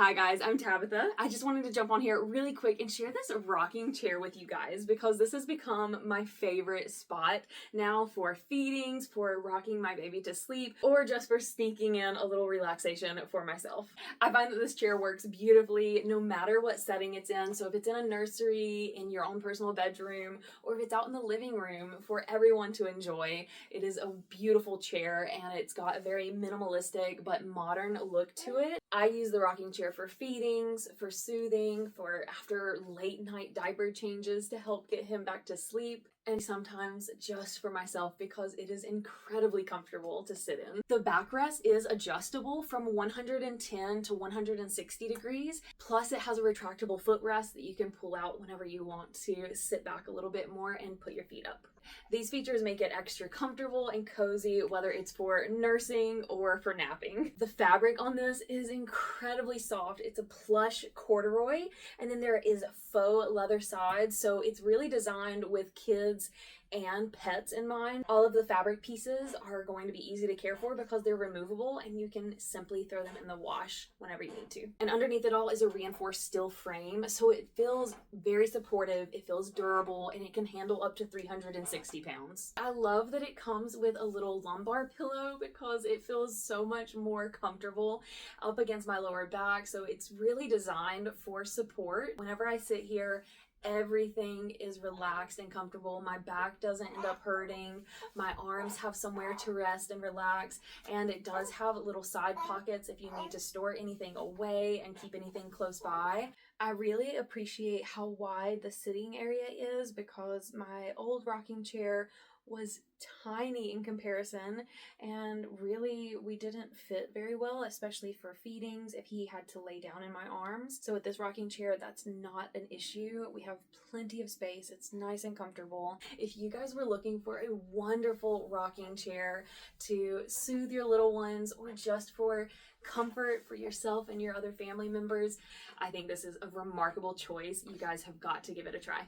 Hi guys, I'm Tabitha. I just wanted to jump on here really quick and share this rocking chair with you guys because this has become my favorite spot now for feedings, for rocking my baby to sleep, or just for sneaking in a little relaxation for myself. I find that this chair works beautifully no matter what setting it's in. So if it's in a nursery, in your own personal bedroom, or if it's out in the living room for everyone to enjoy, it is a beautiful chair and it's got a very minimalistic but modern look to it. I use the rocking chair for feedings, for soothing, for after late night diaper changes to help get him back to sleep, and sometimes just for myself because it is incredibly comfortable to sit in. The backrest is adjustable from 110 to 160 degrees, plus it has a retractable footrest that you can pull out whenever you want to sit back a little bit more and put your feet up. These features make it extra comfortable and cozy, whether it's for nursing or for napping. The fabric on this is incredibly soft. It's a plush corduroy, and then there is faux leather sides, so it's really designed with kids and pets in mind. All of the fabric pieces are going to be easy to care for because they're removable and you can simply throw them in the wash whenever you need to. And underneath it all is a reinforced steel frame, so it feels very supportive, it feels durable, and it can handle up to 360 pounds. I love that it comes with a little lumbar pillow because it feels so much more comfortable up against my lower back, so it's really designed for support. Whenever I sit here, everything is relaxed and comfortable. My back doesn't end up hurting. My arms have somewhere to rest and relax, and it does have little side pockets if you need to store anything away and keep anything close by. I really appreciate how wide the sitting area is because my old rocking chair was tiny in comparison, and really we didn't fit very well, especially for feedings if he had to lay down in my arms. So with this rocking chair, that's not an issue. We have plenty of space. It's nice and comfortable. If you guys were looking for a wonderful rocking chair to soothe your little ones or just for comfort for yourself and your other family members, I think this is a remarkable choice. You guys have got to give it a try.